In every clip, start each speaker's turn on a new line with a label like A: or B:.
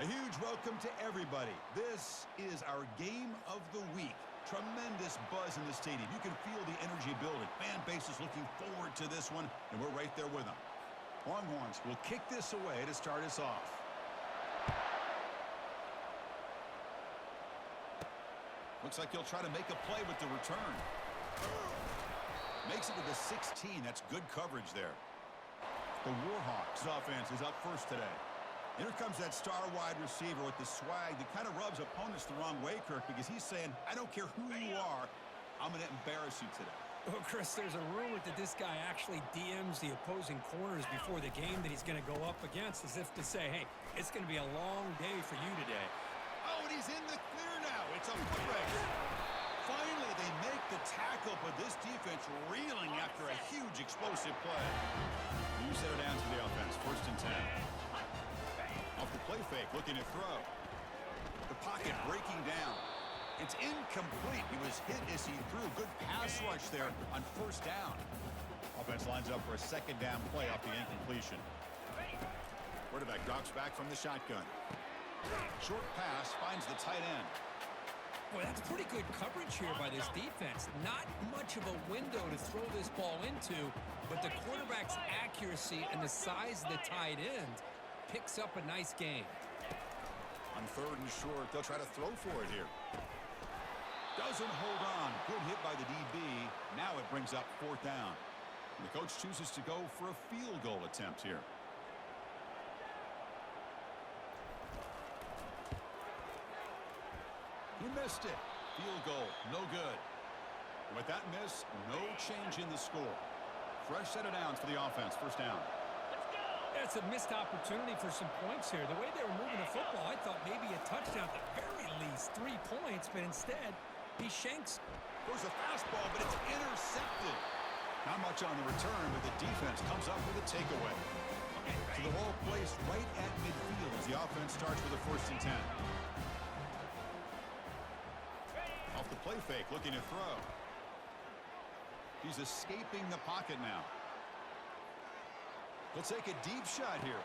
A: A huge welcome to everybody. This is our game of the week. Tremendous buzz in the stadium. You can feel the energy building. Fan base is looking forward to this one, and we're right there with them. Longhorns will kick this away to start us off. Looks like he'll try to make a play with the return. Makes it to the 16. That's good coverage there. The Warhawks offense is up first today. Here comes that star wide receiver with the swag that kind of rubs opponents the wrong way, Kirk, because he's saying, I don't care who you are, I'm going to embarrass you today.
B: Well, Chris, there's a rumor that this guy actually DMs the opposing corners before the game that he's going to go up against, as if to say, hey, it's going to be a long day for you today.
A: Oh, and he's in the clear now. It's a foot race. Finally, they make the tackle, but this defense reeling after a huge explosive play. You set it down to the offense. 1st and 10. Off the play fake, looking to throw. The pocket breaking down. It's incomplete. He was hit as he threw. Good pass rush there on 1st down. Offense lines up for a 2nd down play off the incompletion. Quarterback drops back from the shotgun. Short pass finds the tight end.
B: Boy, that's pretty good coverage here by this defense. Not much of a window to throw this ball into, but the quarterback's accuracy and the size of the tight end picks up a nice game.
A: On 3rd and short, they'll try to throw for it here. Doesn't hold on. Good hit by the DB. Now it brings up 4th down. And the coach chooses to go for a field goal attempt here. He missed it. Field goal, no good. And with that miss, no change in the score. Fresh set of downs for the offense. 1st down.
B: That's a missed opportunity for some points here. The way they were moving the football, I thought maybe a touchdown at the very least, 3 points, but instead, he shanks.
A: Goes a fastball, but it's intercepted. Not much on the return, but the defense comes up with a takeaway. So the ball placed right at midfield as the offense starts with a 1st and 10. Off the play fake, looking to throw. He's escaping the pocket now. He'll take a deep shot here.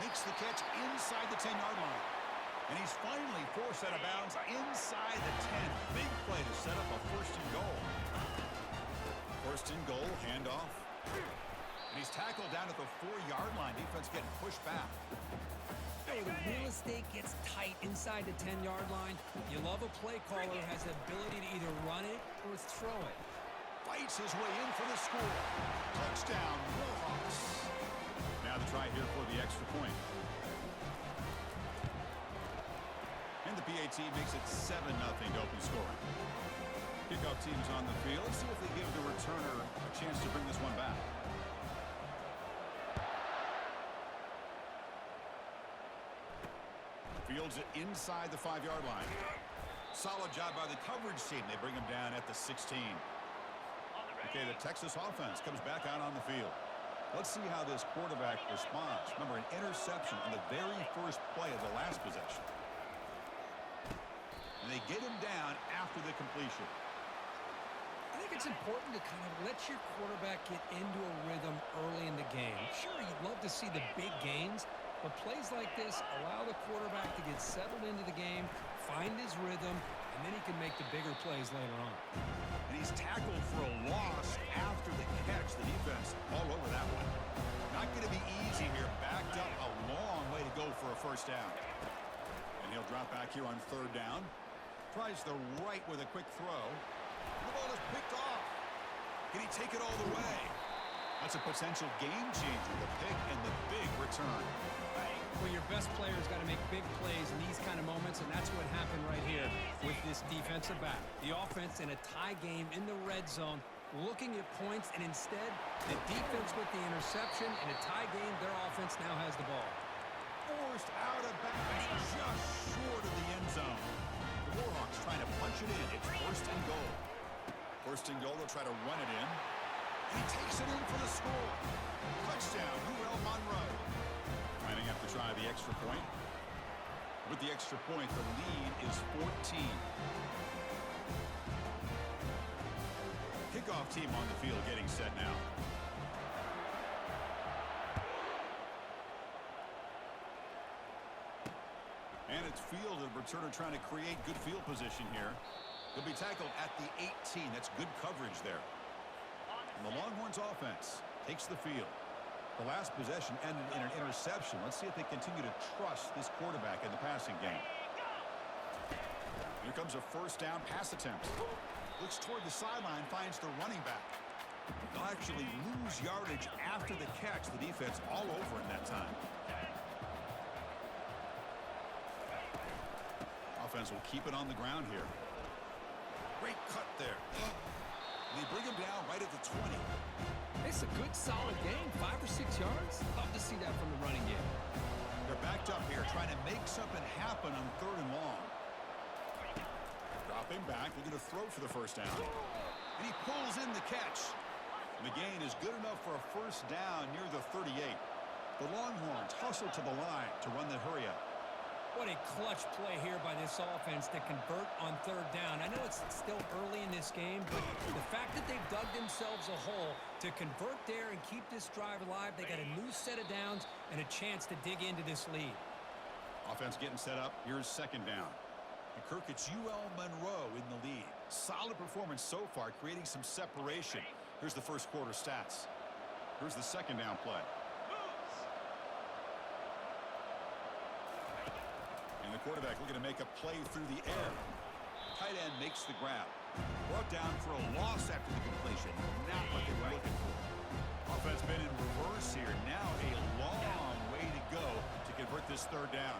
A: Makes the catch inside the 10-yard line. And he's finally forced out of bounds inside the 10. Big play to set up a 1st and goal. 1st and goal, handoff. And he's tackled down at the 4-yard line. Defense getting pushed back.
B: Hey, the real estate gets tight inside the 10-yard line. You love a play caller who has the ability to either run it or throw it.
A: Fights his way in for the score. Touchdown, Warhawks. Now the try here for the extra point. And the PAT makes it 7-0 to open scoring. Kickoff team's on the field. Let's see if they give the returner a chance to bring this one back. Fields it inside the 5-yard line. Solid job by the coverage team. They bring him down at the 16. Okay, the Texas offense comes back out on the field. Let's see how this quarterback responds. Remember, an interception on the very first play of the last possession. And they get him down after the completion.
B: I think it's important to kind of let your quarterback get into a rhythm early in the game. Sure, you'd love to see the big gains, but plays like this allow the quarterback to get settled into the game, find his rhythm, and then he can make the bigger plays later on.
A: And he's tackled for a loss after the catch. The defense all over that one. Not going to be easy here. Backed up a long way to go for a 1st down. And he'll drop back here on 3rd down. Tries the right with a quick throw. The ball is picked off. Can he take it all the way? That's a potential game changer. The pick and the big return.
B: Well, your best player's got to make big plays in these kind of moments, and that's what happened right here with this defensive back. The offense in a tie game in the red zone, looking at points, and instead, the defense with the interception. In a tie game, their offense now has the ball.
A: Forced out of bounds, just short of the end zone. The Warhawks trying to punch it in. It's 1st and goal. 1st and goal, they'll try to run it in. And he takes it in for the score. Touchdown, Ruel Monroe. Might have to try the extra point. With the extra point, the lead is 14. Kickoff team on the field getting set now. And it's fielded. Returner trying to create good field position here. He'll be tackled at the 18. That's good coverage there. And the Longhorns offense takes the field. The last possession ended in an interception. Let's see if they continue to trust this quarterback in the passing game. Here comes a first down pass attempt. Looks toward the sideline, finds the running back. They'll actually lose yardage after the catch. The defense all over in that time. Offense will keep it on the ground here. Great cut there. They bring him down right at the 20.
B: It's a good, solid game. 5 or 6 yards. Love to see that from the running game.
A: They're backed up here, trying to make something happen on 3rd and long. Dropping back, looking to throw for the first down. And he pulls in the catch. And the gain is good enough for a first down near the 38. The Longhorns hustle to the line to run the hurry up.
B: What a clutch play here by this offense to convert on 3rd down. I know it's still early in this game, but the fact that they've dug themselves a hole to convert there and keep this drive alive, they got a new set of downs and a chance to dig into this lead.
A: Offense getting set up. Here's 2nd down. And Kirk, it's UL Monroe in the lead. Solid performance so far, creating some separation. Here's the first quarter stats. Here's the 2nd down play. And the quarterback looking to make a play through the air. Tight end makes the grab. Brought down for a loss after the completion. Not what they were looking for. Offense been in reverse here. Now a long way to go to convert this 3rd down.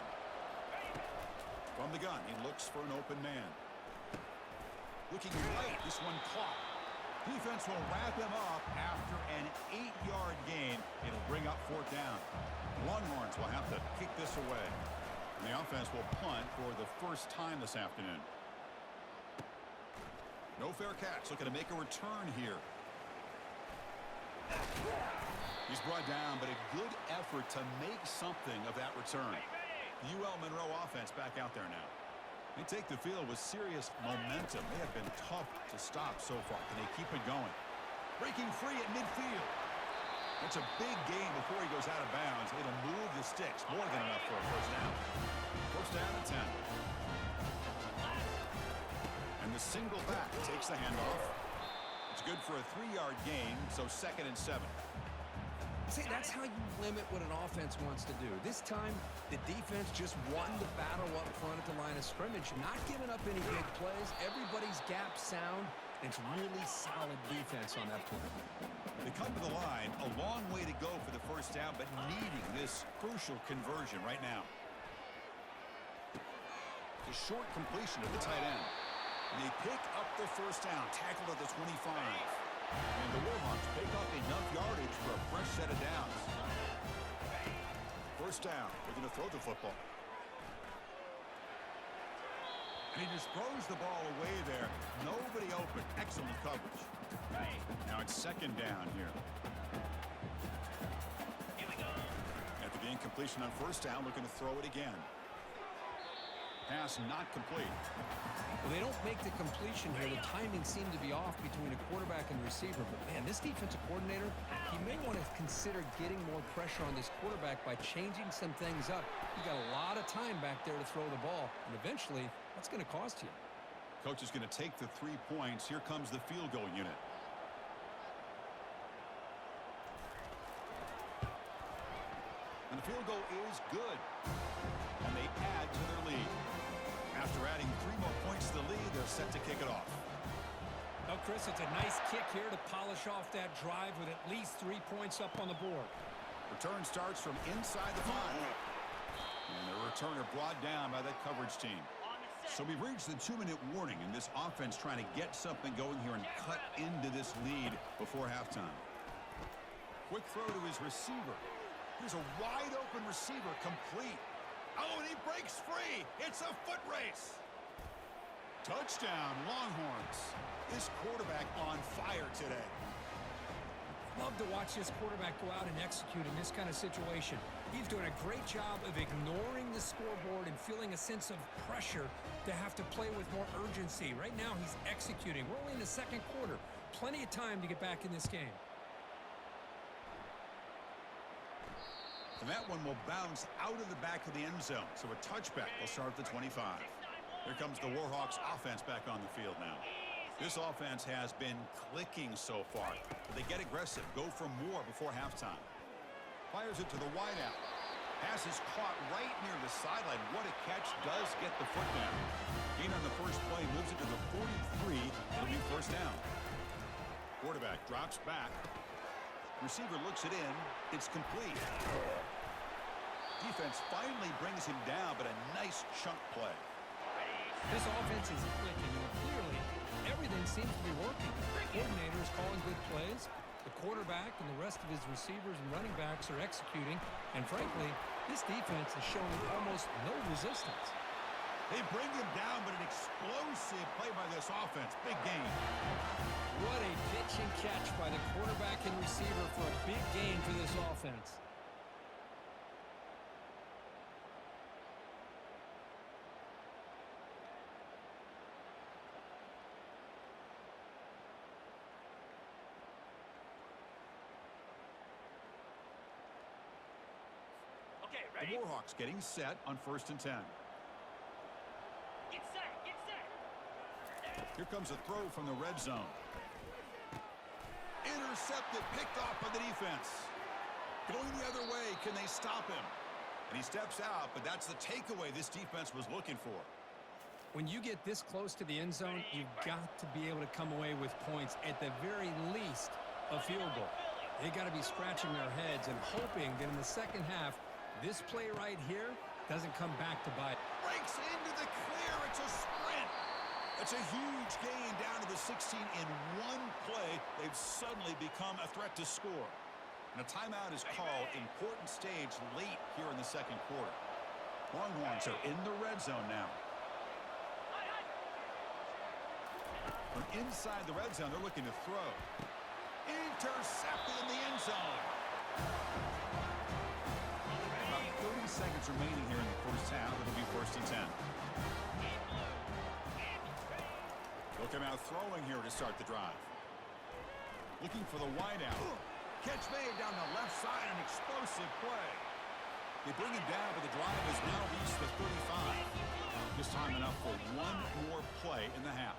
A: From the gun, he looks for an open man. Looking right, this one caught. Defense will wrap him up after an 8-yard gain. It'll bring up 4th down. Longhorns will have to kick this away. And the offense will punt for the first time this afternoon. No fair catch. Looking to make a return here. He's brought down, but a good effort to make something of that return. The UL Monroe offense back out there now. They take the field with serious momentum. They have been tough to stop so far. Can they keep it going? Breaking free at midfield. It's a big gain before he goes out of bounds. It'll move the sticks. More than enough for a first down. First down and 10. And the single back takes the handoff. It's good for a 3-yard gain, so 2nd and 7.
B: See, that's how you limit what an offense wants to do. This time, the defense just won the battle up front at the line of scrimmage, not giving up any big plays. Everybody's gap sound. It's really solid defense on that play.
A: They come to the line, a long way to go for the first down, but needing this crucial conversion right now. The short completion of the tight end. And they pick up the first down, tackled at the 25. And the Warhawks pick up enough yardage for a fresh set of downs. First down. They're going to throw the football. And he just throws the ball away there. Nobody open. Excellent coverage. Now it's 2nd down here. After the incompletion on first down, looking to throw it again. Pass not complete.
B: Well, they don't make the completion here. The timing seemed to be off between a quarterback and receiver. But, man, this defensive coordinator, he may want to consider getting more pressure on this quarterback by changing some things up. You got a lot of time back there to throw the ball. And eventually, that's going to cost you.
A: Coach is going to take the 3 points. Here comes the field goal unit. And the field goal is good. And they add to their lead. After adding 3 more points to the lead, they're set to kick it off.
B: Well, Chris, it's a nice kick here to polish off that drive with at least 3 points up on the board.
A: Return starts from inside the 5. And the returner brought down by that coverage team. So we've reached the 2-minute warning, and this offense trying to get something going here and cut into this lead before halftime. Quick throw to his receiver. Here's a wide-open receiver, complete. Oh, and he breaks free. It's a foot race. Touchdown, Longhorns. This quarterback on fire today.
B: Love to watch this quarterback go out and execute in this kind of situation. He's doing a great job of ignoring the scoreboard and feeling a sense of pressure to have to play with more urgency. Right now, he's executing. We're only in the 2nd quarter. Plenty of time to get back in this game.
A: And that one will bounce out of the back of the end zone. So a touchback will start at the 25. Here comes the Warhawks offense back on the field now. This offense has been clicking so far. But they get aggressive, go for more before halftime. Fires it to the wideout. Pass is caught right near the sideline. What a catch, does get the foot down. Gain on the first play, moves it to the 43. It'll be first down. Quarterback drops back. Receiver looks it in. It's complete. Defense finally brings him down, but a nice chunk play.
B: This offense is clicking, and clearly everything seems to be working. The coordinator is calling good plays. The quarterback and the rest of his receivers and running backs are executing. And frankly, this defense is showing almost no resistance.
A: They bring him down, but an explosive play by this offense. Big gain.
B: What a pitch and catch by the quarterback and receiver for a big gain for this offense.
C: Okay,
A: The
C: ready?
A: Warhawks getting set on 1st and 10.
C: Get set, get set.
A: Here comes a throw from the red zone. Intercepted, picked off by the defense. Going the other way, can they stop him? And he steps out, but that's the takeaway this defense was looking for.
B: When you get this close to the end zone, you've got to be able to come away with points, at the very least a field goal. They got to be scratching their heads and hoping that in the second half, this play right here doesn't come back to bite.
A: Breaks into the clear. It's a sprint. That's a huge gain down to the 16 in one play. They've suddenly become a threat to score. And a timeout is called. Important stage late here in the second quarter. Longhorns are in the red zone now. From inside the red zone, they're looking to throw. Intercepted in the end zone. About 30 seconds remaining here in the first half. It'll be 1st and 10. They'll come out throwing here to start the drive. Looking for the wideout. Catch made down the left side, an explosive play. They bring him down, but the drive has now reached the 35. This time enough for one more play in the half.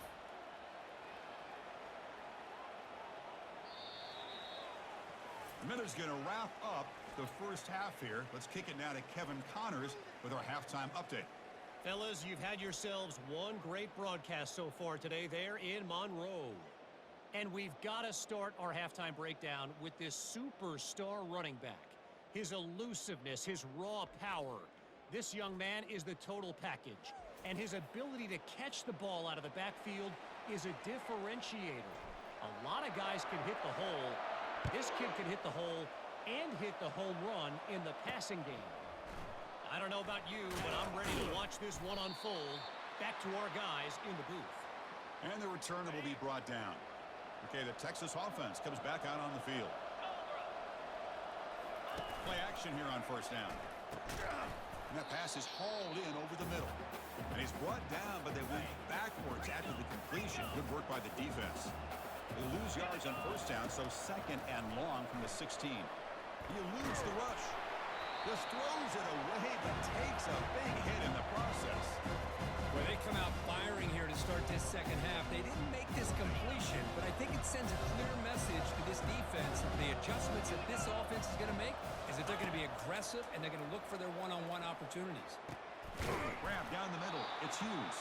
A: The Miller's going to wrap up the first half here. Let's kick it now to Kevin Connors with our halftime update.
D: Fellas, you've had yourselves one great broadcast so far today there in Monroe. And we've got to start our halftime breakdown with this superstar running back. His elusiveness, his raw power. This young man is the total package. And his ability to catch the ball out of the backfield is a differentiator. A lot of guys can hit the hole. This kid can hit the hole and hit the home run in the passing game. I don't know about you, but I'm ready to watch this one unfold. Back to our guys in the booth.
A: And the return will be brought down. Okay, the Texas offense comes back out on the field. Play action here on 1st down. And that pass is hauled in over the middle. And he's brought down, but they went backwards after the completion. Good work by the defense. They lose yards on 1st down, so 2nd and long from the 16. He eludes the rush. Just throws it away, but takes a big hit in the process.
B: Well, they come out firing here to start this second half. They didn't make this completion, but I think it sends a clear message to this defense that the adjustments that this offense is going to make is that they're going to be aggressive and they're going to look for their one-on-one opportunities.
A: Grab down the middle. It's Hughes.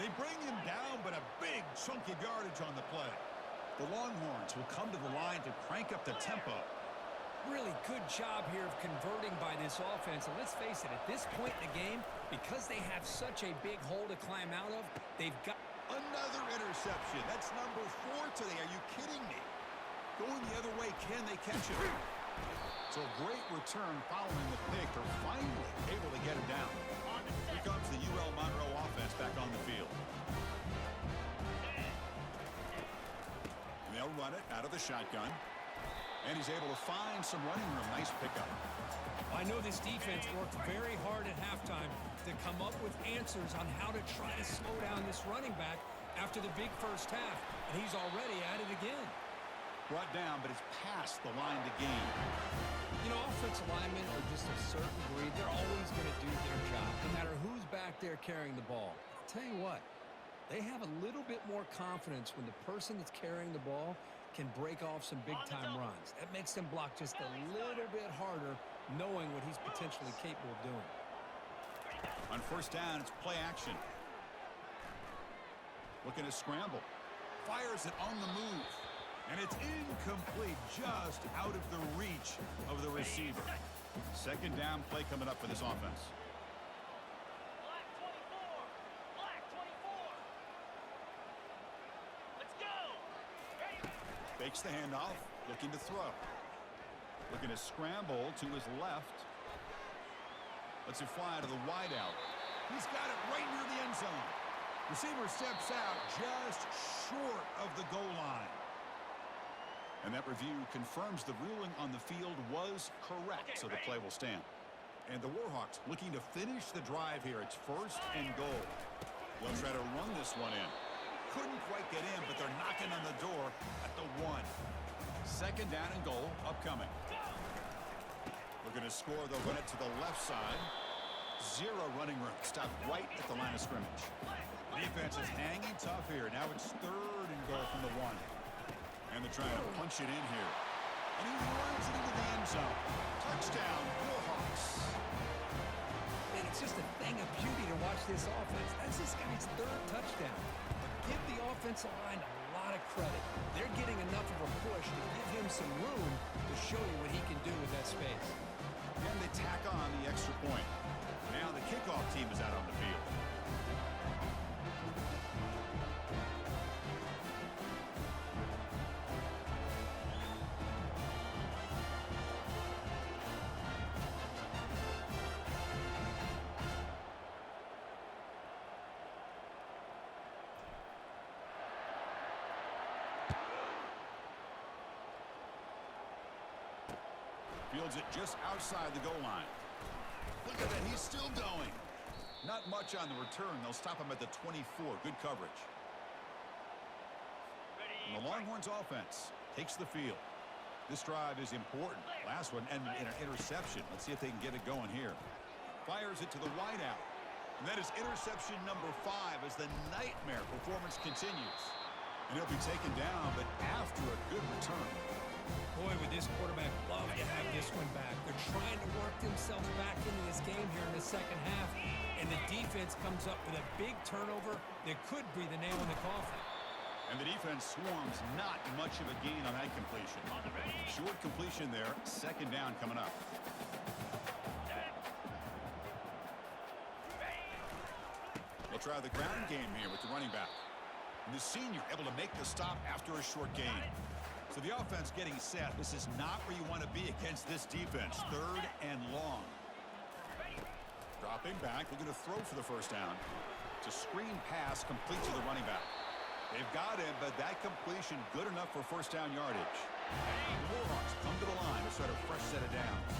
A: They bring him down, but a big chunk of yardage on the play. The Longhorns will come to the line to crank up the tempo.
B: Really good job here of converting by this offense. And let's face it, at this point in the game, because they have such a big hole to climb out of, they've got...
A: Another interception. That's number 4 today. Are you kidding me? Going the other way, can they catch him? So great return following the pick. They're finally able to get him down. Here comes the UL Monroe offense back on the field. They'll run it out of the shotgun. And he's able to find some running room. Nice pickup.
B: I know this defense worked very hard at halftime to come up with answers on how to try to slow down this running back after the big first half. And he's already at it again.
A: Brought down, but it's past the line to gain.
B: You know, offensive linemen are just a certain breed. They're always going to do their job, no matter who's back there carrying the ball. I'll tell you what, they have a little bit more confidence when the person that's carrying the ball can break off some big-time runs. That makes them block just a little bit harder, knowing what he's potentially capable of doing.
A: On first down, it's play action. Looking to scramble. Fires it on the move. And it's incomplete, just out of the reach of the receiver. Second down play coming up for this offense.
C: Black 24. Black 24. Let's go. Ready?
A: Fakes the handoff, looking to throw. Looking to scramble to his left. Lets it fly to the wideout. He's got it right near the end zone. Receiver steps out just short of the goal line. And that review confirms the ruling on the field was correct, so the play will stand. And the Warhawks looking to finish the drive here. It's first and goal. They'll try to run this one in. Couldn't quite get in, but they're knocking on the door at the 1. Second down and goal upcoming. Looking to score, they'll run it to the left side. Zero running room. Stopped right at the line of scrimmage. The defense is hanging tough here. Now it's third and goal from the 1. And they're trying to punch it in here. And he runs it into the end zone. Touchdown, Warhawks.
B: Man, it's just a thing of beauty to watch this offense. That's this guy's third touchdown. But give the offensive line a lot of credit. They're getting enough of a push to give him some room to show you what he can do with that space.
A: And they tack on the extra point. Now the kickoff team is out on the field. Fields it just outside the goal line. Look at that, he's still going. Not much on the return. They'll stop him at the 24. Good coverage. And the Longhorns offense takes the field. This drive is important. Last one, and an interception. Let's see if they can get it going here. Fires it to the wideout. And that is interception number 5 as the nightmare performance continues. And he'll be taken down, but after a good return.
B: Boy, would this quarterback love to have this one back. They're trying to work themselves back into this game here in the second half, and the defense comes up with a big turnover that could be the nail in the coffin.
A: And the defense swarms, not much of a gain on that completion. Short completion there, second down coming up. They'll try the ground game here with the running back. And the senior able to make the stop after a short gain. So the offense getting set. This is not where you want to be against this defense. Third and long. Dropping back, looking to throw for the first down. It's a screen pass complete to the running back. They've got him, but that completion good enough for first down yardage. The Warhawks come to the line to start a fresh set of downs.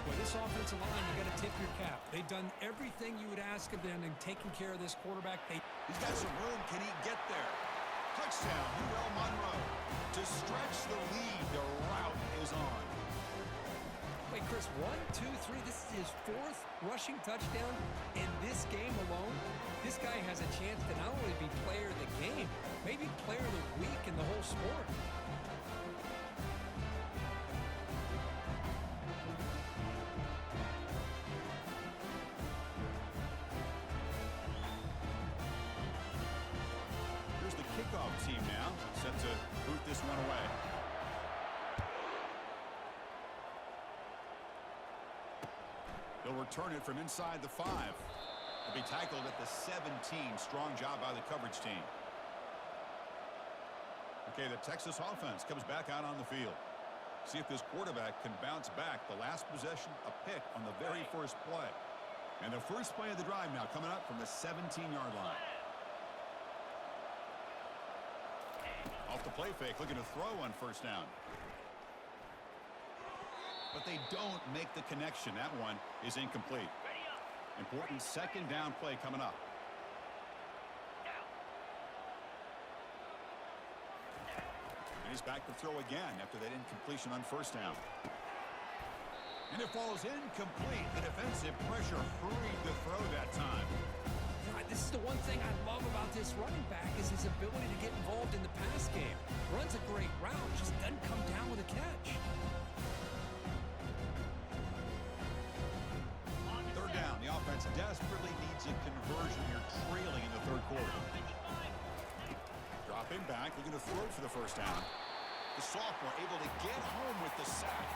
B: Boy, this offensive line, you got to tip your cap. They've done everything you would ask of them in taking care of this quarterback.
A: He's got some room. Can he get there? Touchdown, Hurrell Monroe. To stretch the lead, the route is on.
B: Wait, Chris, 1, 2, 3. This is his 4th rushing touchdown in this game alone. This guy has a chance to not only be player of the game, maybe player of the week in the whole sport.
A: Here's the kickoff team now, set to boot this one away. They'll return it from inside the 5. He'll be tackled at the 17. Strong job by the coverage team. Okay, the Texas offense comes back out on the field. See if this quarterback can bounce back. The last possession, a pick on the very first play. And the first play of the drive now coming up from the 17-yard line. Off the play fake, looking to throw on first down. But they don't make the connection. That one is incomplete. Important second down play coming up. And he's back to throw again after that incompletion on first down. And it falls incomplete. The defensive pressure hurried the throw that time.
B: This is the one thing I love about this running back is his ability to get involved in the pass game. Runs a great route, just doesn't come down with a catch.
A: Third down. The offense desperately needs a conversion here, trailing in the third quarter. Dropping back, looking to throw for the first down. The sophomore able to get home with the sack.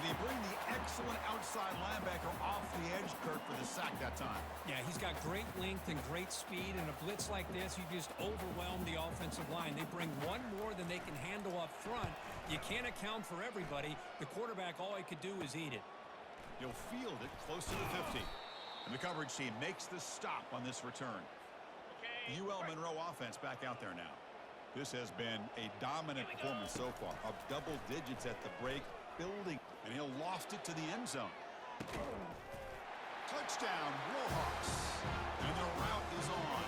A: They bring the excellent outside linebacker off the edge, Kirk, for the sack that time.
B: Yeah, he's got great length and great speed. In a blitz like this, you just overwhelm the offensive line. They bring one more than they can handle up front. You can't account for everybody. The quarterback, all he could do is eat it.
A: He'll field it close to the 50. And the coverage team makes the stop on this return. The UL Monroe offense back out there now. This has been a dominant performance so far. Up double digits at the break, building. And he'll loft it to the end zone. Touchdown, Warhawks. And the route is on.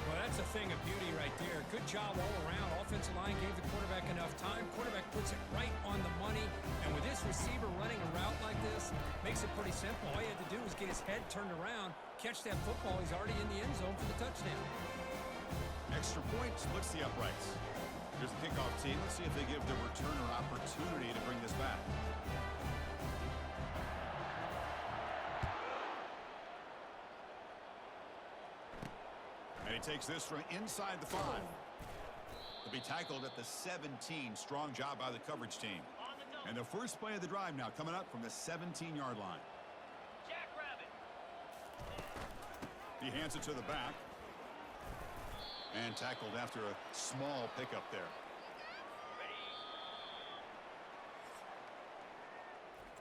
B: Well, that's a thing of beauty right there. Good job all around. Offensive line gave the quarterback enough time. Quarterback puts it right on the money. And with this receiver running a route like this, makes it pretty simple. All he had to do was get his head turned around, catch that football. He's already in the end zone for the touchdown.
A: Extra point splits the uprights. Here's the kickoff team. Let's see if they give the returner opportunity to bring this back. And he takes this from inside the 5. He'll be tackled at the 17. Strong job by the coverage team. And the first play of the drive now coming up from the 17-yard line.
C: Jackrabbit.
A: He hands it to the back. And tackled after a small pickup there.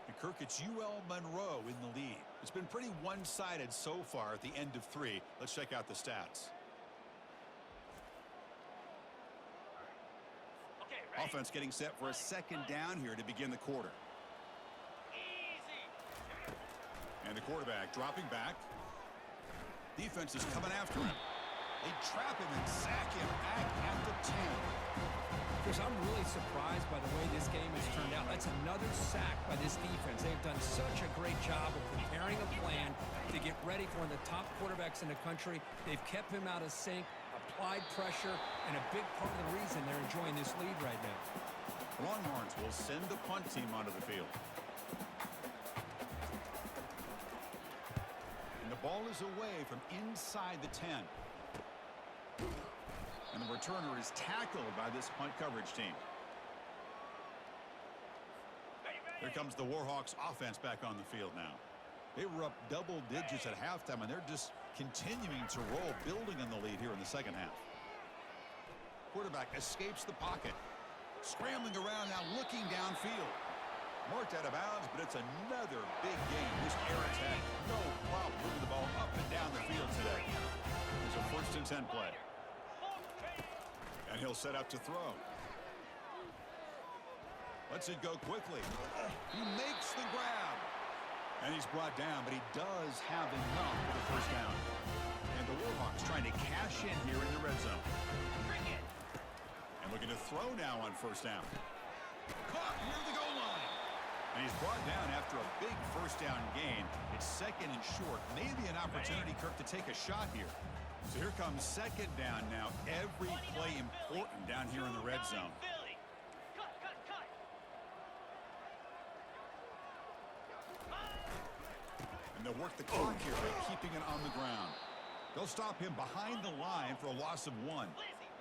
A: And Kirk, it's UL Monroe in the lead. It's been pretty one-sided so far at the end of 3. Let's check out the stats.
C: Okay, ready?
A: Offense getting set for a second down here to begin the quarter.
C: Easy.
A: And the quarterback dropping back. Defense is coming after him. They trap him and sack him back at the 10.
B: Chris, I'm really surprised by the way this game has turned out. That's another sack by this defense. They've done such a great job of preparing a plan to get ready for one of the top quarterbacks in the country. They've kept him out of sync, applied pressure, and a big part of the reason they're enjoying this lead right now.
A: Longhorns will send the punt team onto the field. And the ball is away from inside the 10. And the returner is tackled by this punt coverage team. Here comes the Warhawks offense back on the field now. They were up double digits at halftime, and they're just continuing to roll, building on the lead here in the second half. Quarterback escapes the pocket. Scrambling around now, looking downfield. Marked out of bounds, but it's another big game. This Aaron's had no problem moving the ball up and down the field today. It's a 1st and 10 play. And he'll set up to throw. Lets it go quickly. He makes the grab. And he's brought down, but he does have enough for the first down. And the Warhawks trying to cash in here in the red zone. And looking to throw now on first down. Caught near the goal line. And he's brought down after a big first down gain. It's second and short. Maybe an opportunity, Kirk, to take a shot here. So here comes second down now. Every play important down here in the red zone. And they'll work the clock here by keeping it on the ground. They'll stop him behind the line for a loss of 1.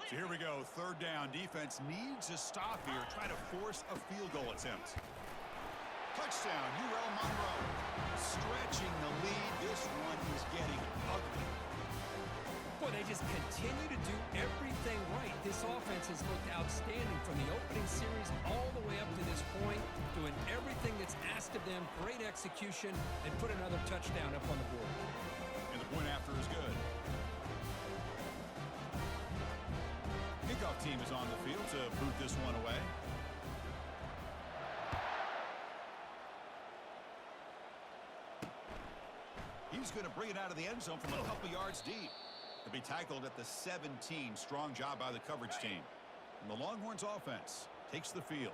A: So here we go. Third down. Defense needs a stop here. Try to force a field goal attempt. Touchdown, UL Monroe. Stretching the lead. This one is getting ugly.
B: Boy, they just continue to do everything right. This offense has looked outstanding from the opening series all the way up to this point, doing everything that's asked of them, great execution, and put another touchdown up on the board.
A: And the point after is good. Kickoff team is on the field to boot this one away. He's going to bring it out of the end zone from a couple yards deep. To be tackled at the 17. Strong job by the coverage team. And the Longhorns offense takes the field.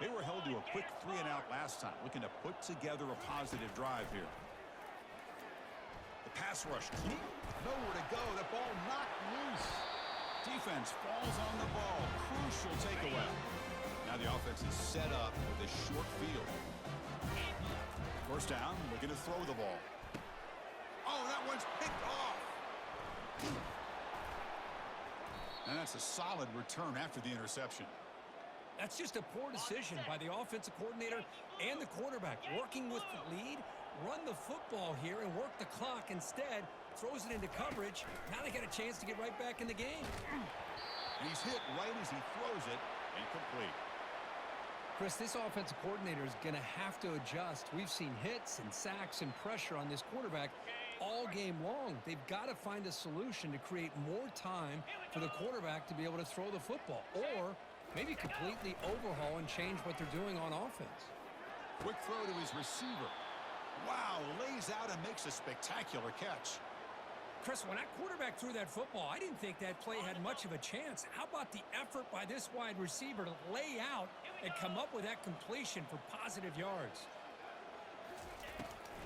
A: They were held to a quick 3-and-out last time, looking to put together a positive drive here. The pass rush clean. Nowhere to go. The ball knocked loose. Defense falls on the ball. Crucial takeaway. Now the offense is set up with a short field. First down, looking to throw the ball. Oh, that one's picked off. And that's a solid return after the interception.
B: That's just a poor decision by the offensive coordinator and the quarterback. Working with the lead, run the football here and work the clock. Instead, throws it into coverage. Now they got a chance to get right back in the game.
A: And he's hit right as he throws it. Incomplete.
B: Chris, this offensive coordinator is going to have to adjust. We've seen hits and sacks and pressure on this quarterback all game long. They've got to find a solution to create more time for the quarterback to be able to throw the football, or maybe completely overhaul and change what they're doing on offense.
A: Quick throw to his receiver. Wow, lays out and makes a spectacular catch.
B: Chris, when that quarterback threw that football, I didn't think that play had much of a chance. How about the effort by this wide receiver to lay out and come up with that completion for positive yards?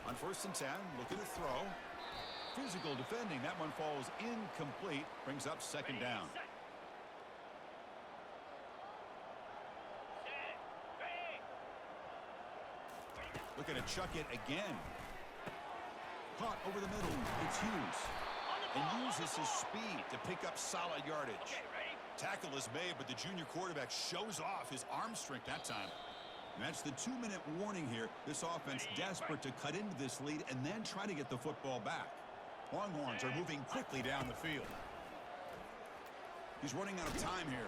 A: On 1st and 10, looking to throw. Physical defending. That one falls incomplete. Brings up 2nd down. Looking to chuck it again. Caught over the middle. It's Hughes. And uses his speed to pick up solid yardage. Tackle is made, but the junior quarterback shows off his arm strength that time. And that's the 2-minute warning here. This offense desperate to cut into this lead and then try to get the football back. Longhorns are moving quickly down the field. He's running out of time here.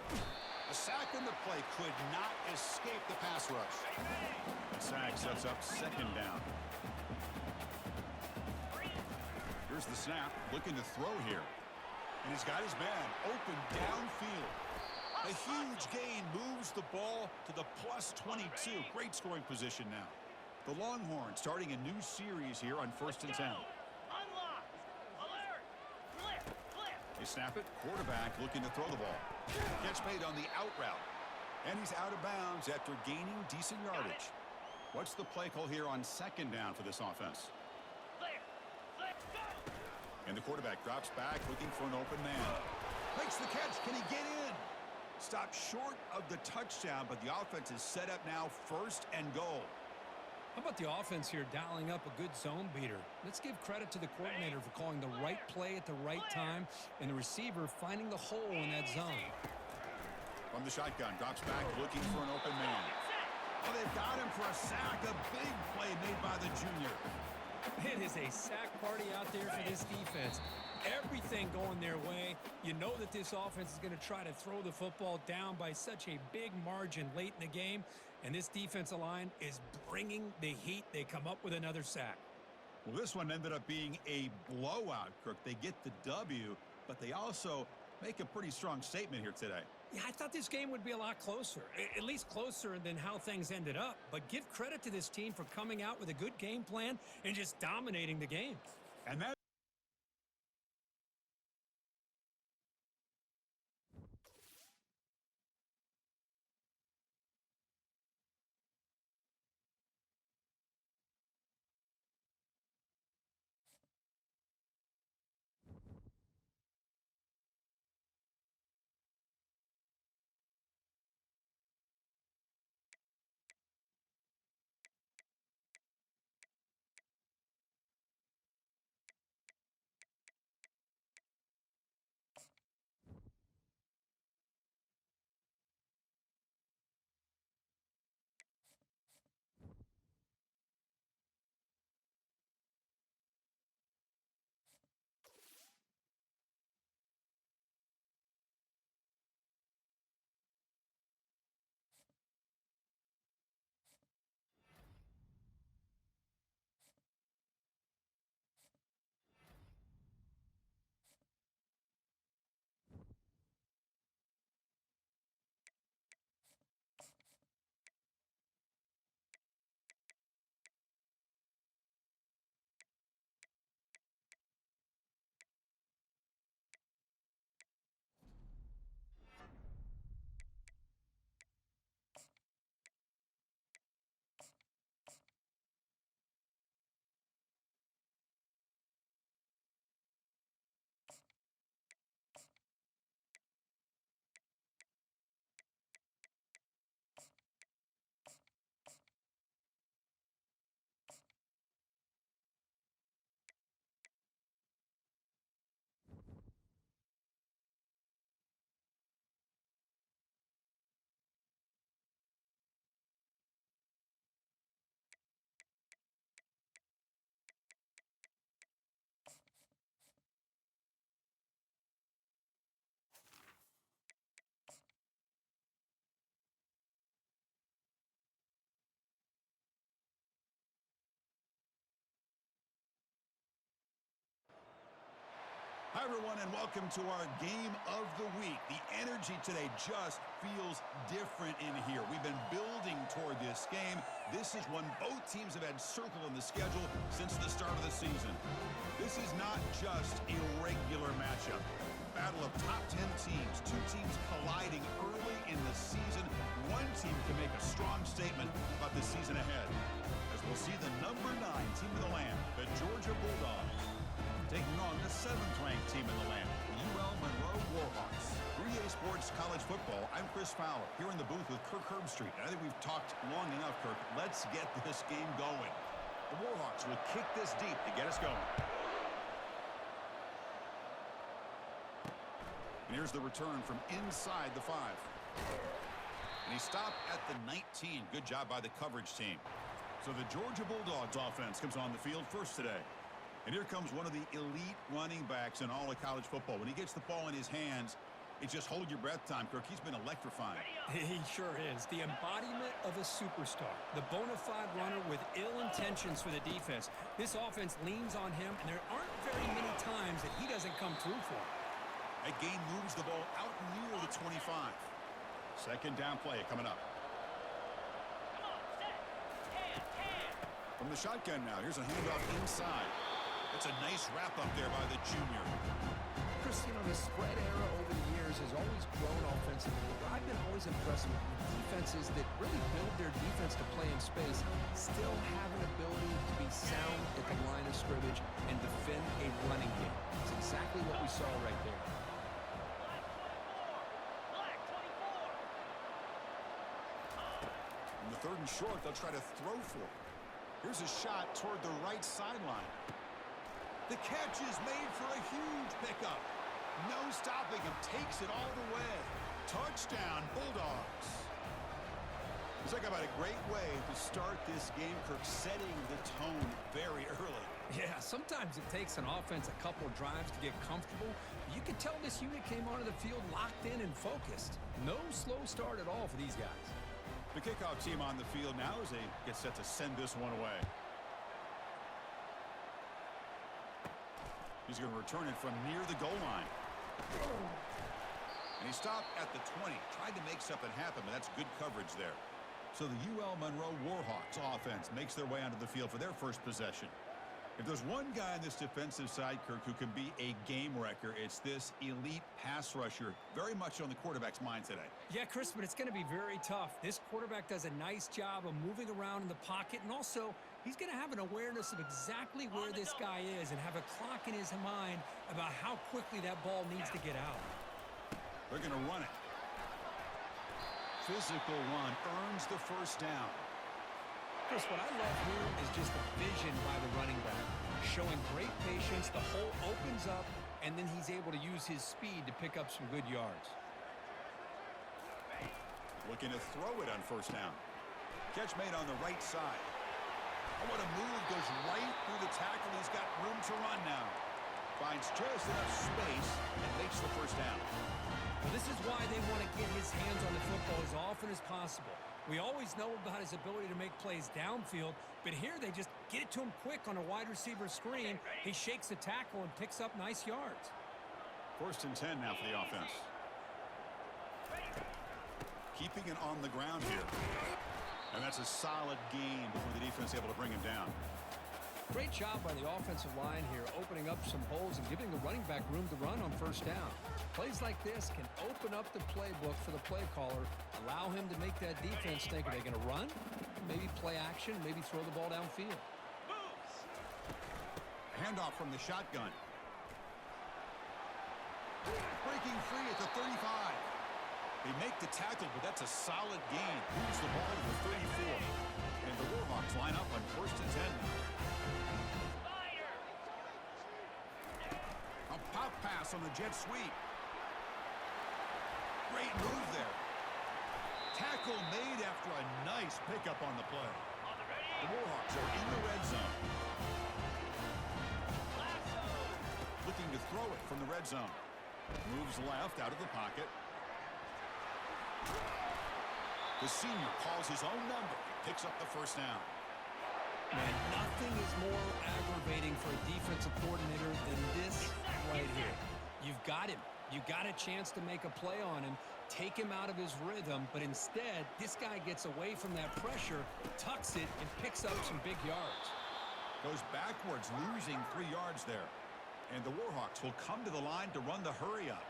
A: A sack in the play could not escape the pass rush. The sack sets up 2nd down. Here's the snap, looking to throw here. And he's got his man open downfield. A huge gain moves the ball to the +22. Great scoring position now. The Longhorns starting a new series here on 1st and 10.
C: Unlocked. Alert. Flip.
A: They snap it. Quarterback looking to throw the ball. Catch made on the out route. And he's out of bounds after gaining decent yardage. What's the play call here on 2nd down for this offense? And the quarterback drops back looking for an open man. Makes the catch. Can he get in? Stopped short of the touchdown, but the offense is set up now 1st and goal.
B: How about the offense here dialing up a good zone beater? Let's give credit to the coordinator for calling the right play at the right time and the receiver finding the hole in that zone.
A: From the shotgun, drops back looking for an open man. Oh, they've got him for a sack. A big play made by the junior.
B: It is a sack party out there for this defense. Everything going their way. You know that this offense is going to try to throw the football down by such a big margin late in the game. And this defensive line is bringing the heat. They come up with another sack.
A: Well, this one ended up being a blowout, Kirk. They get the W, but they also make a pretty strong statement here today.
B: Yeah, I thought this game would be a lot closer, at least closer than how things ended up. But give credit to this team for coming out with a good game plan and just dominating the game.
A: And that everyone, and welcome to our game of the week. The energy today just feels different in here. We've been building toward this game. This is one both teams have had circled in the schedule since the start of the season. This is not just a regular matchup. Battle of top 10 teams. Two teams colliding early in the season. One team can make a strong statement about the season ahead. As we'll see the number 9 team in the land, the Georgia Bulldogs, taking on the 7th-ranked team in the land, the UL Monroe Warhawks. 3A Sports College Football, I'm Chris Fowler, here in the booth with Kirk Herbstreit. I think we've talked long enough, Kirk. Let's get this game going. The Warhawks will kick this deep to get us going. And here's the return from inside the 5. And he stopped at the 19. Good job by the coverage team. So the Georgia Bulldogs offense comes on the field first today. And here comes one of the elite running backs in all of college football. When he gets the ball in his hands, it's just hold your breath time, Kirk. He's been electrifying.
B: He sure is. The embodiment of a superstar. The bona fide runner with ill intentions for the defense. This offense leans on him, and there aren't very many times that he doesn't come through for him.
A: That gain moves the ball out near the 25. Second down play coming up.
C: Come on, set. Hand.
A: From the shotgun now, here's a handoff inside. That's a nice wrap-up there by the junior.
B: Chris, you know, the spread era over the years has always grown offensively. But I've been always impressed with defenses that really build their defense to play in space, still have an ability to be sound at the line of scrimmage and defend a running game. It's exactly what we saw right there.
C: Black 24.
A: In the 3rd and short, they'll try to throw for it. Here's a shot toward the right sideline. The catch is made for a huge pickup. No stopping him. Takes it all the way. Touchdown, Bulldogs. Talk about a great way to start this game, Kirk, setting the tone very early.
B: Yeah, sometimes it takes an offense a couple of drives to get comfortable. You can tell this unit came onto the field locked in and focused. No slow start at all for these guys.
A: The kickoff team on the field now as they get set to send this one away. He's going to return it from near the goal line. And he stopped at the 20. Tried to make something happen, but that's good coverage there. So the UL Monroe Warhawks offense makes their way onto the field for their first possession. If there's one guy on this defensive side, Kirk, who can be a game wrecker, it's this elite pass rusher, very much on the quarterback's mind today.
B: Yeah, Chris, but it's going to be very tough. This quarterback does a nice job of moving around in the pocket, and also he's going to have an awareness of exactly where this guy is and have a clock in his mind about how quickly that ball needs to get out.
A: They're going to run it. Physical run earns the first down.
B: Chris, what I love here is just the vision by the running back. Showing great patience, the hole opens up, and then he's able to use his speed to pick up some good yards.
A: Looking to throw it on first down. Catch made on the right side. Oh, what a move. Goes right through the tackle. He's got room to run now. Finds just enough space and makes the first down.
B: Well, this is why they want to get his hands on the football as often as possible. We always know about his ability to make plays downfield, but here they just get it to him quick on a wide receiver screen. He shakes the tackle and picks up nice yards.
A: 1st and 10 now for the offense. Keeping it on the ground here. And that's a solid gain before the defense able to bring him down.
B: Great job by the offensive line here, opening up some holes and giving the running back room to run on first down. Plays like this can open up the playbook for the play caller, allow him to make that defense think, are they going to run? Maybe play action, maybe throw the ball downfield.
A: Handoff from the shotgun. Breaking free at the 35. They make the tackle, but that's a solid gain. Moves the ball to the 34. And the Warhawks line up on 1st and 10. A pop pass on the jet sweep. Great move there. Tackle made after a nice pickup on the play. The Warhawks are in the red zone. Looking to throw it from the red zone. Moves left out of the pocket. The senior calls his own number. Picks up the first down.
B: Man, nothing is more aggravating for a defensive coordinator than this right here. You got a chance to make a play on him, take him out of his rhythm, but instead, this guy gets away from that pressure, tucks it, and picks up some big yards.
A: Goes backwards, losing 3 yards there. And the Warhawks will come to the line to run the hurry up.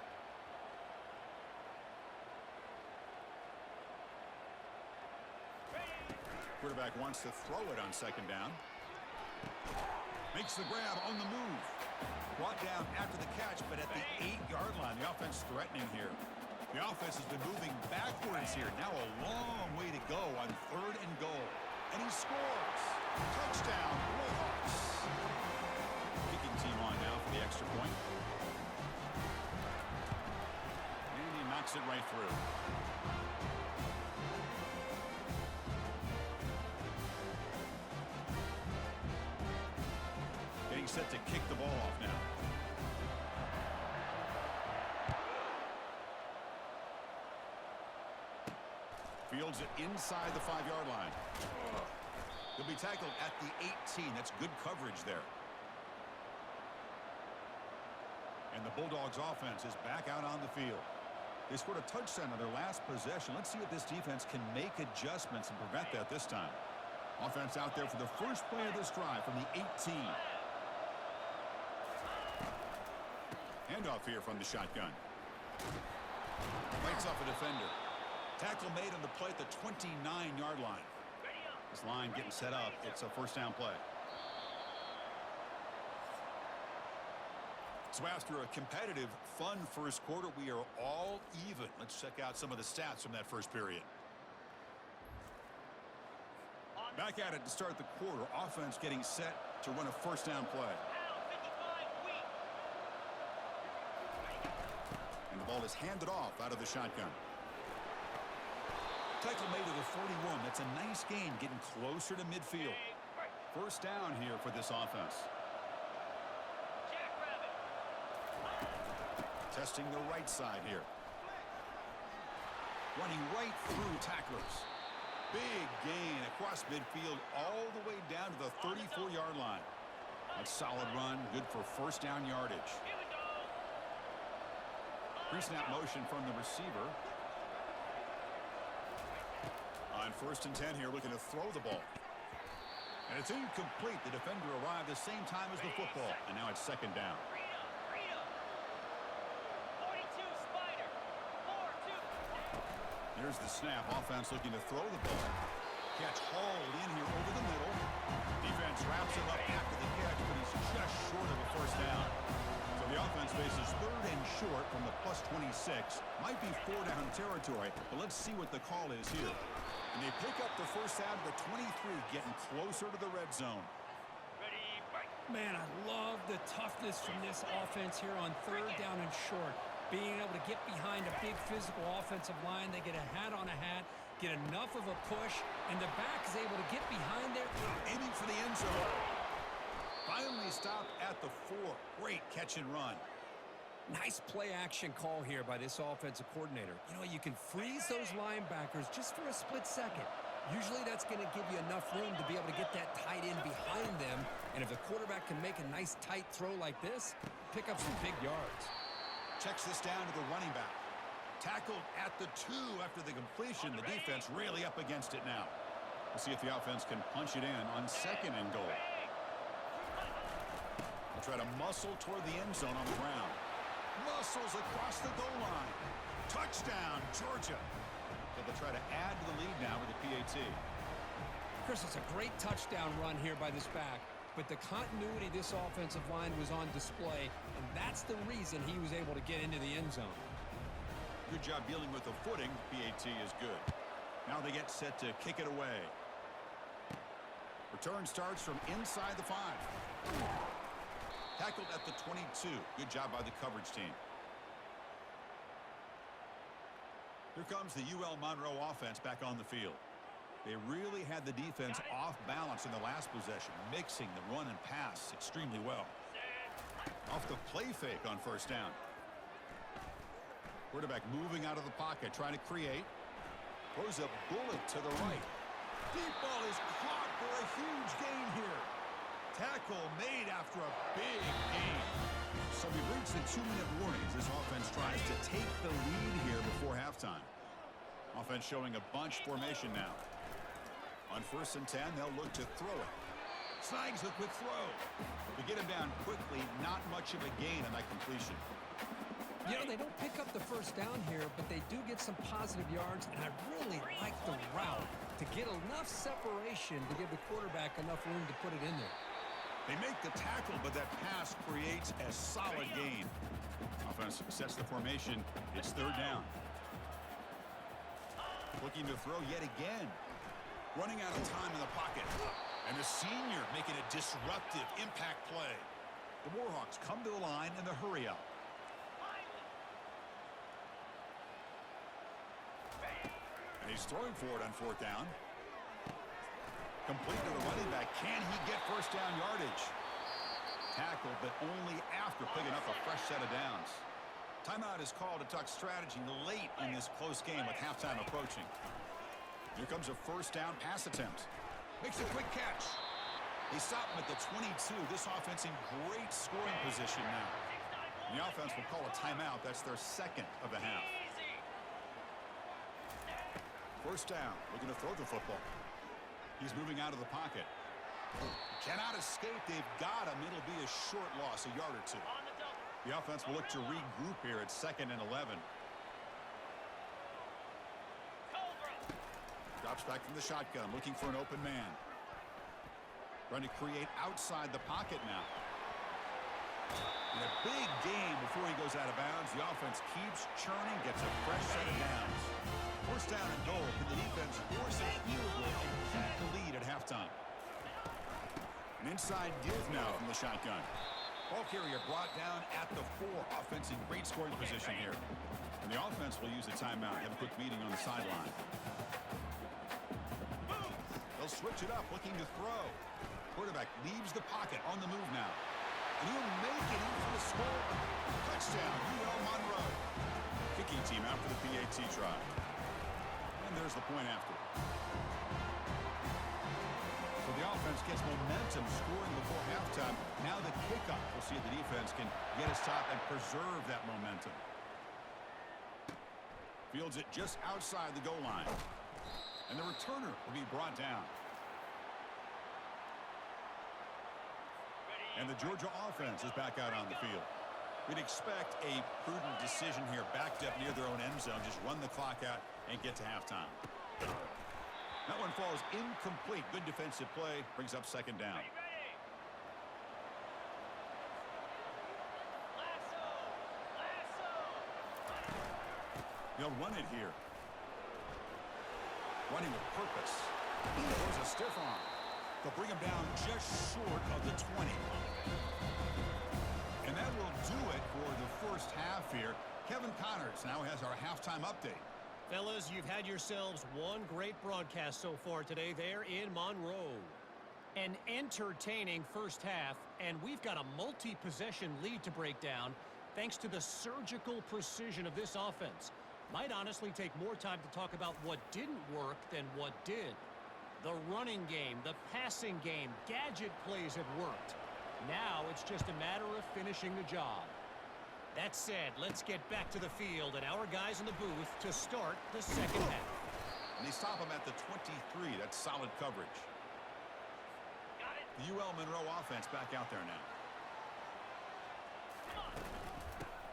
A: Quarterback wants to throw it on second down. Makes the grab on the move. Brought down after the catch, but at the 8-yard line, the offense threatening here. The offense has been moving backwards here. Now a long way to go on 3rd and goal. And he scores. Touchdown, Warhawks. Kicking team on now for the extra point. And he knocks it right through. Getting set to kick the ball off now. Fields it inside the 5-yard line. He'll be tackled at the 18. That's good coverage there. And the Bulldogs offense is back out on the field. They scored a touchdown on their last possession. Let's see if this defense can make adjustments and prevent that this time. Offense out there for the first play of this drive from the 18. Handoff here from the shotgun. Fights off a defender. Tackle made on the play at the 29-yard line. This line getting set up. It's a first down play. So after a competitive, fun first quarter, we are all even. Let's check out some of the stats from that first period. Back at it to start the quarter. Offense getting set to run a first down play. And the ball is handed off out of the shotgun. Tackle made to the 41. That's a nice gain, getting closer to midfield. First down here for this offense. Testing the right side here. Running right through tacklers. Big gain across midfield all the way down to the 34-yard line. A solid run, good for first down yardage. Pre-snap motion from the receiver. On 1st and 10 here, looking to throw the ball. And it's incomplete. The defender arrived the same time as the football. And now it's second down. Here's the snap. Offense looking to throw the ball. Catch hauled in here over the middle. Defense wraps him up after the catch, but he's just short of a first down. So the offense faces 3rd and short from the +26. Might be 4-down territory, but let's see what the call is here. And they pick up the first down to the 23, getting closer to the red zone.
B: Man, I love the toughness from this offense here on 3rd down and short. Being able to get behind a big physical offensive line. They get a hat on a hat, get enough of a push, and the back is able to get behind there.
A: Aiming for the end zone. Finally stopped at the 4. Great catch and run.
B: Nice play action call here by this offensive coordinator. You know, you can freeze those linebackers just for a split second. Usually that's going to give you enough room to be able to get that tight end behind them. And if the quarterback can make a nice tight throw like this, pick up some big yards.
A: Checks this down to the running back. Tackled at the 2 after the completion. The defense really up against it now. We'll see if the offense can punch it in on 2nd and goal. They'll try to muscle toward the end zone on the ground. Muscles across the goal line. Touchdown, Georgia. So they'll try to add to the lead now with the PAT.
B: Chris, it's a great touchdown run here by this back, but the continuity of this offensive line was on display, and that's the reason he was able to get into the end zone.
A: Good job dealing with the footing. PAT is good. Now they get set to kick it away. Return starts from inside the 5. Tackled at the 22. Good job by the coverage team. Here comes the UL Monroe offense back on the field. They really had the defense off balance in the last possession, mixing the run and pass extremely well. Off the play fake on first down. Quarterback moving out of the pocket, trying to create. Throws a bullet to the right. Deep ball is caught for a huge gain here. Tackle made after a big gain. So we've reached the 2-minute warnings. This offense tries to take the lead here before halftime. Offense showing a bunch formation now. On 1st and 10, they'll look to throw it. Snags the quick throw. To get him down quickly, not much of a gain on that completion.
B: You know, they don't pick up the first down here, but they do get some positive yards, and I really like the route to get enough separation to give the quarterback enough room to put it in there.
A: They make the tackle, but that pass creates a solid gain. Offense sets the formation. It's 3rd down. Looking to throw yet again. Running out of time in the pocket. And the senior making a disruptive impact play. The Warhawks come to the line in the hurry up. And he's throwing for it on 4th down. Complete to the running back. Can he get first down yardage? Tackled, but only after picking up a fresh set of downs. Timeout is called to talk strategy late in this close game with halftime approaching. Here comes a first down pass attempt. Makes a quick catch. They stop him at the 22. This offense in great scoring position now. And the offense will call a timeout. That's their 2nd of the half. First down. Looking to throw the football. He's moving out of the pocket. Cannot escape. They've got him. It'll be a short loss, a yard or 2. The offense will look to regroup here at 2nd and 11. Drops back from the shotgun, looking for an open man. Trying to create outside the pocket now. And a big gain before he goes out of bounds. The offense keeps churning, gets a fresh set of downs. 1st down and goal. Can the defense force a field goal and keep the lead at halftime? An inside give now from the shotgun. Ball carrier brought down at the 4. Offense in great scoring position here. And the offense will use a timeout. Have a quick meeting on the sideline. They'll switch it up, looking to throw. Quarterback leaves the pocket on the move now. And he'll make it in for the score. Touchdown, UL Monroe. Kicking team out for the PAT try. And there's the point after. So the offense gets momentum scoring before halftime. Now the kickoff. We'll see if the defense can get a stop and preserve that momentum. Fields it just outside the goal line. And the returner will be brought down. And the Georgia offense is back out on the field. We'd expect a prudent decision here, backed up near their own end zone. Just run the clock out and get to halftime. That one falls incomplete. Good defensive play. Brings up 2nd down. They'll run it here. Running with purpose. There's a stiff arm. They'll bring him down just short of the 20. And that will do it for the first half here. Kevin Connors now has our halftime update.
D: Fellas, you've had yourselves one great broadcast so far today there in Monroe. An entertaining first half, and we've got a multi-possession lead to break down thanks to the surgical precision of this offense. Might honestly take more time to talk about what didn't work than what did. The running game, the passing game, gadget plays have worked. Now it's just a matter of finishing the job. That said, let's get back to the field and our guys in the booth to start the 2nd half.
A: And they stop him at the 23. That's solid coverage. The UL Monroe offense back out there now.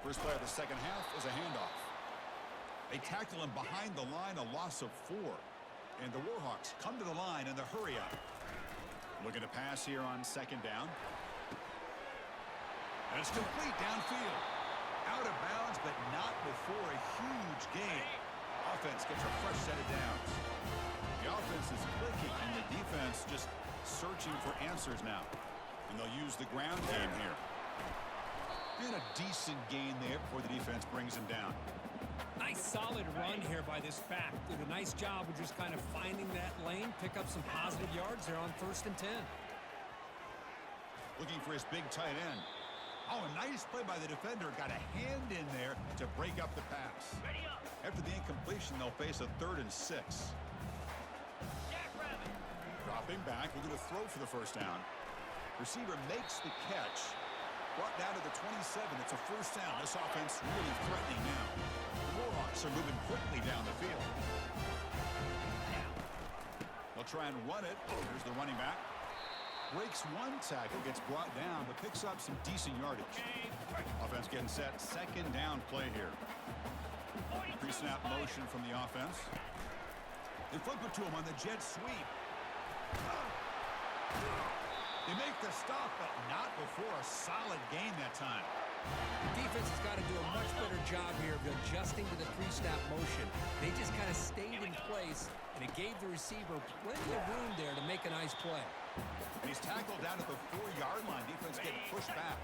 A: First play of the 2nd half is a handoff. They tackle him behind the line, a loss of 4. And the Warhawks come to the line in the hurry up. Looking to pass here on 2nd down. And it's complete downfield. Out of bounds, but not before a huge gain. Offense gets a fresh set of downs. The offense is clicking, and the defense just searching for answers now. And they'll use the ground game here. And a decent gain there before the defense brings him down.
B: Nice solid run here by this back. Did a nice job of just kind of finding that lane, pick up some positive yards there on 1st and 10.
A: Looking for his big tight end. Oh, a nice play by the defender. Got a hand in there to break up the pass. After the incompletion, they'll face a 3rd and 6. Dropping back, looking to throw for the first down. Receiver makes the catch. Brought down to the 27. It's a first down. This offense really threatening now. The Warhawks are moving quickly down the field. They'll try and run it. Here's the running back. Breaks one tackle, gets brought down, but picks up some decent yardage. Offense getting set. Second down play here. Pre-snap motion from the offense. They flip it to him on the jet sweep. They make the stop, but not before a solid gain that time.
B: The defense has got to do a much better job here of adjusting to the pre-snap motion. They just kind of stayed in place, and it gave the receiver plenty of room there to make a nice play.
A: And he's tackled down at the 4-yard line. Defense getting pushed back.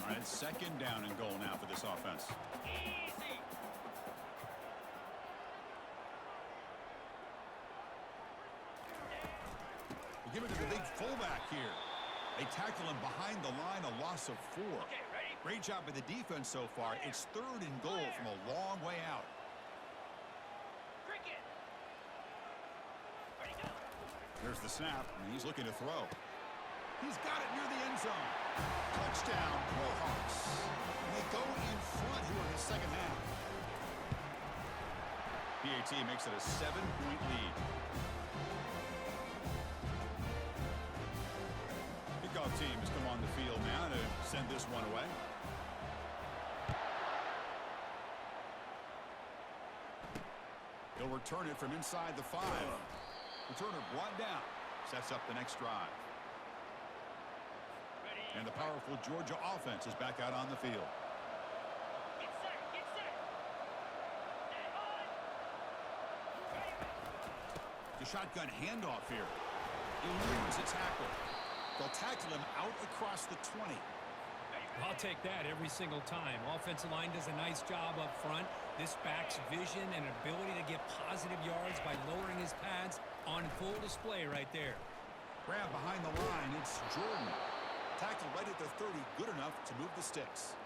A: All right, second down and goal now for this offense.
C: Easy.
A: We give it to the big fullback here. They tackle him behind the line, a loss of 4.
C: Okay, ready?
A: Great job by the defense so far. It's third and goal from a long way out.
C: Cricket. Ready, go.
A: There's the snap, and he's looking to throw. He's got it near the end zone. Touchdown, Warhawks. And they go in front here in the second half. PAT makes it a 7-point lead. Kickoff team has come on the field now to send this one away. They'll return it from inside the 5. Returner brought down. Sets up the next drive.
C: Ready.
A: And the powerful Georgia offense is back out on the field.
C: Get set. Get set. Stand by. Ready.
A: The shotgun handoff here. Eludes a tackle. They'll tackle him out across the 20.
B: I'll take that every single time. Offensive line does a nice job up front. This back's vision and ability to get positive yards by lowering his pads on full display right there.
A: Grab behind the line. It's Jordan. Tackle right at the 30. Good enough to move the sticks.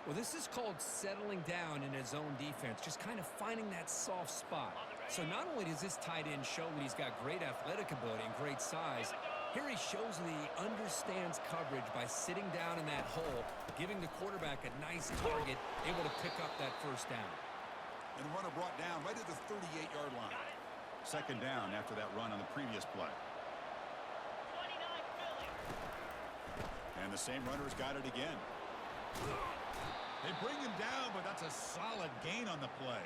B: Well, this is called settling down in his own defense, just kind of finding that soft spot. So not only does this tight end show that he's got great athletic ability and great size, here he shows that he understands coverage by sitting down in that hole, giving the quarterback a nice target, able to pick up that first down.
A: And the runner brought down right at the 38-yard line. Second down after that run on the previous play.
C: 29 Philly.
A: And the same runner's got it again. They bring him down, but that's a solid gain on the play.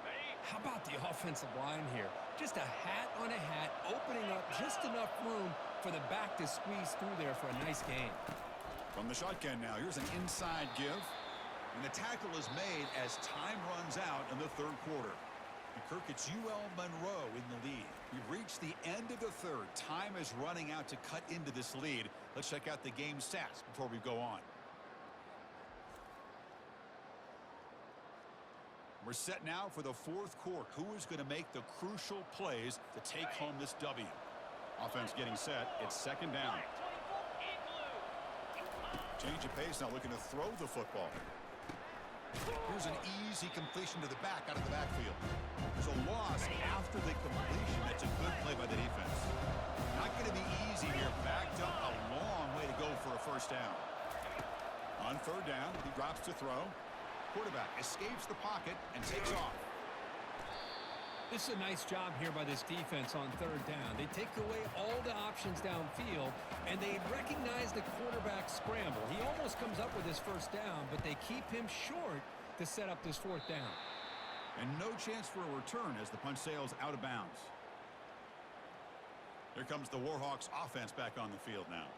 C: Ready.
B: How about the offensive line here? Just a hat on a hat, opening up just enough room for the back to squeeze through there for a nice gain.
A: From the shotgun now, here's an inside give. And the tackle is made as time runs out in the third quarter. And Kirk, it's UL Monroe in the lead. We've reached the end of the third. Time is running out to cut into this lead. Let's check out the game stats before we go on. We're set now for the fourth quarter. Who is going to make the crucial plays to take home this W? Offense getting set. It's second down.
C: 24 in blue.
A: Change of pace, now looking to throw the football. Here's an easy completion to the back out of the backfield. There's a loss after the completion. That's a good play by the defense. Not going to be easy here. Backed up a long way to go for a first down. On third down, he drops to throw. Quarterback escapes the pocket and takes off.
B: This is a nice job here by this defense on third down. They take away all the options downfield, and they recognize the quarterback scramble. He almost comes up with his first down, but they keep him short to set up this fourth down.
A: And no chance for a return as the punch sails out of bounds. Here comes the Warhawks offense back on the field now.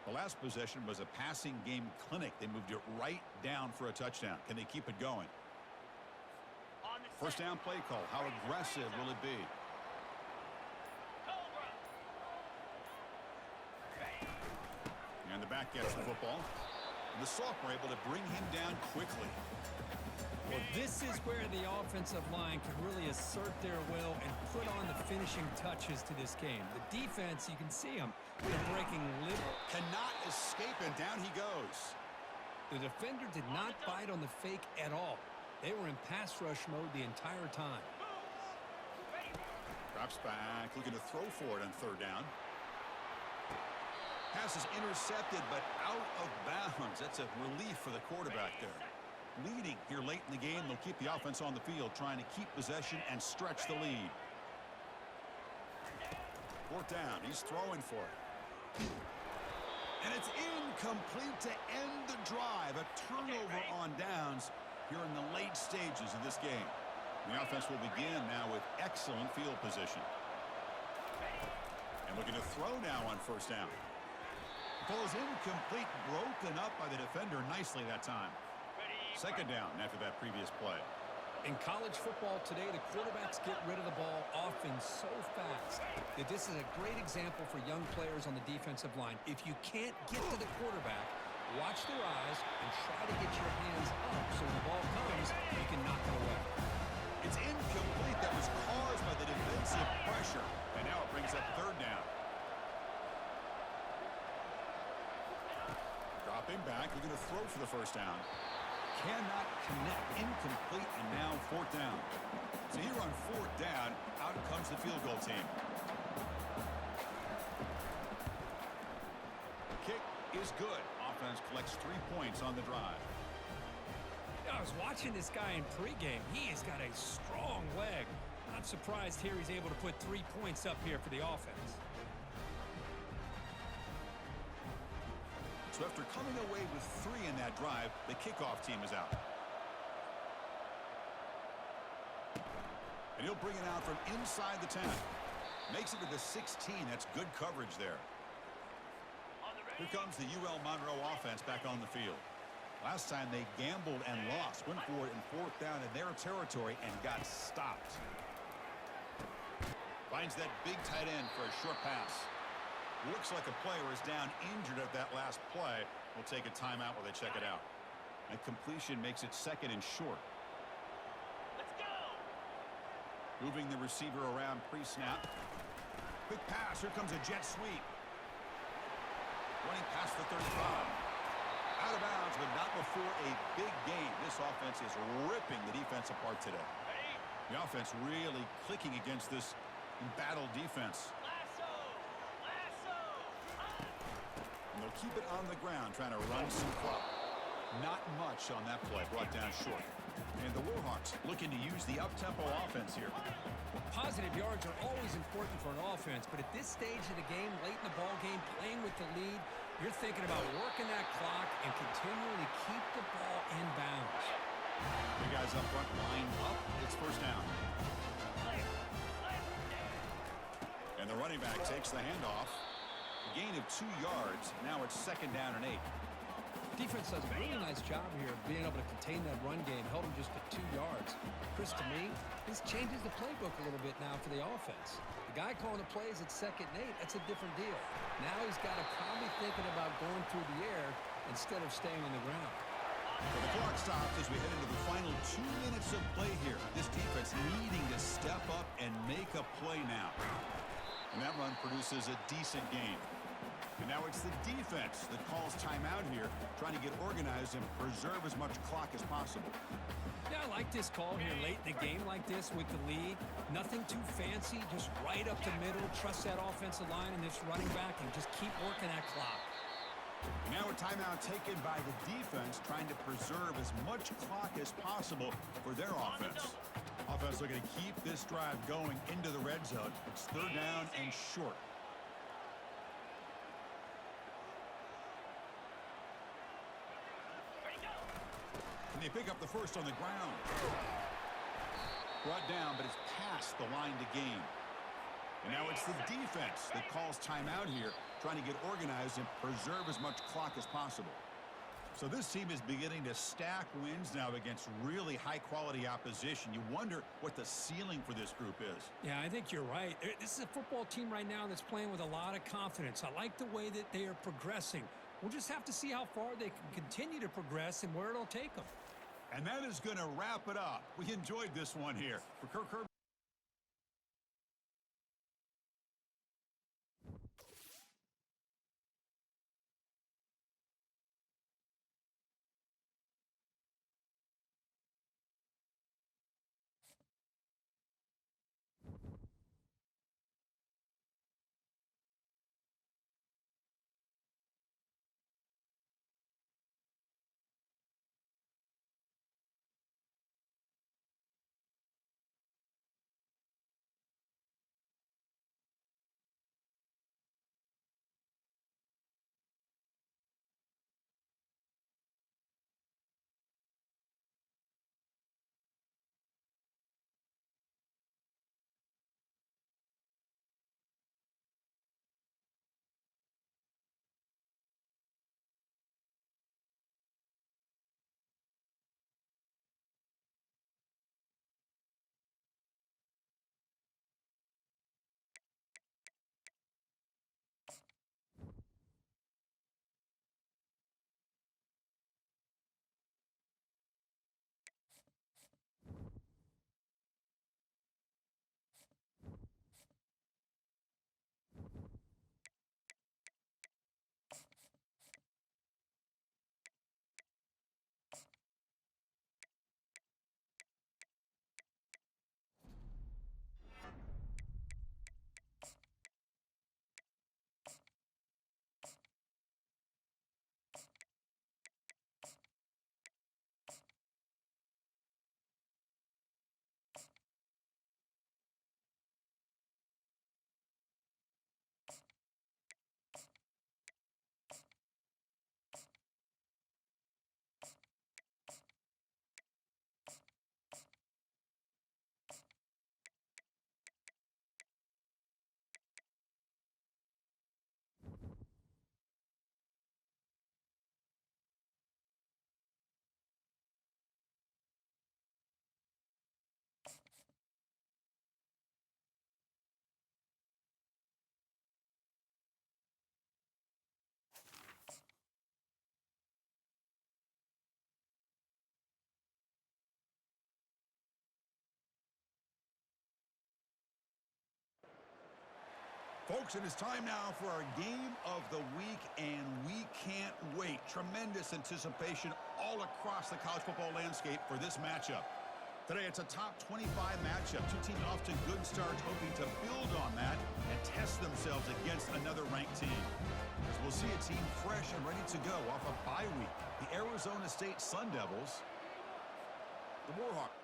A: The last possession was a passing game clinic. They moved it right down for a touchdown. Can they keep it going?
C: On the
A: First
C: set.
A: down play call. How aggressive will it be?
C: Cobra.
A: And the back gets the football. And the sophomore able to bring him down quickly.
B: Well, this is where the offensive line can really assert their will and put on the finishing touches to this game. The defense, you can see them, they're breaking little.
A: Cannot escape, and down he goes.
B: The defender did not bite on the fake at all. They were in pass rush mode the entire time.
A: Drops back, looking to throw for it on third down. Pass is intercepted, but out of bounds. That's a relief for the quarterback there. Leading here late in the game, they'll keep the offense on the field, trying to keep possession and stretch the lead. Fourth down, he's throwing for it. And it's incomplete to end the drive. A turnover on downs here in the late stages of this game. The offense will begin now with excellent field position. And looking to throw now on first down. Ball is incomplete, broken up by the defender nicely that time. Second down after that previous play.
B: In college football today, the quarterbacks get rid of the ball often so fast that this is a great example for young players on the defensive line. If you can't get to the quarterback, watch their eyes and try to get your hands up so when the ball comes, you can knock it away.
A: It's incomplete. That was caused by the defensive pressure. And now it brings up third down. Dropping back, looking to throw for the first down. Cannot connect, incomplete, and now fourth down. So here on fourth down, out comes the field goal team. Kick is good. Offense collects 3 points on the drive.
B: I was watching this guy in pregame. He has got a strong leg. Not surprised here he's able to put 3 points up here for the offense.
A: So after coming away with 3 in that drive, the kickoff team is out. And he'll bring it out from inside the 10. Makes it to the 16. That's good coverage there. Here comes the UL Monroe offense back on the field. Last time they gambled and lost. Went for it in fourth down in their territory and got stopped. Finds that big tight end for a short pass. Looks like a player is down injured at that last play. We'll take a timeout while they check it out. And completion makes it second and short.
C: Let's go.
A: Moving the receiver around pre-snap. Quick pass. Here comes a jet sweep. Running past the 35. Out of bounds, but not before a big gain. This offense is ripping the defense apart today. The offense really clicking against this embattled defense. And they'll keep it on the ground, trying to run some clock. Not much on that play, brought down short. And the Warhawks looking to use the up-tempo offense here.
B: Well, positive yards are always important for an offense, but at this stage of the game, late in the ball game, playing with the lead, you're thinking about working that clock and continuing to keep the ball in bounds.
A: The guys up front line up. It's first down. And the running back takes the handoff. A gain of 2 yards. Now it's second down and 8.
B: Defense does a really nice job here of being able to contain that run game, held him just to 2 yards. Chris, to me, this changes the playbook a little bit now for the offense. The guy calling the plays at second and 8, that's a different deal. Now he's got to probably thinking about going through the air instead of staying on the ground.
A: Well, the clock stops as we head into the final 2 minutes of play here. This defense needing to step up and make a play now. And that run produces a decent gain. And now it's the defense that calls timeout here, trying to get organized and preserve as much clock as possible.
B: Yeah, I like this call here late in the game like this with the lead. Nothing too fancy, just right up the middle. Trust that offensive line and this running back and just keep working that clock.
A: And now a timeout taken by the defense, trying to preserve as much clock as possible for their offense. Offense looking to keep this drive going into the red zone. It's third down and short. And they pick up the first on the ground. Brought down, but it's past the line to gain. And now it's the defense that calls timeout here, trying to get organized and preserve as much clock as possible. So this team is beginning to stack wins now against really high-quality opposition. You wonder what the ceiling for this group is.
B: Yeah, I think you're right. This is a football team right now that's playing with a lot of confidence. I like the way that they are progressing. We'll just have to see how far they can continue to progress and where it'll take them.
A: And that is going to wrap it up. We enjoyed this one here. For Kirk Herbstreit. Folks, it is time now for our game of the week, and we can't wait. Tremendous anticipation all across the college football landscape for this matchup. Today, it's a top 25 matchup. Two teams off to good starts, hoping to build on that and test themselves against another ranked team. As we'll see a team fresh and ready to go off a bye week. The Arizona State Sun Devils, the Warhawks.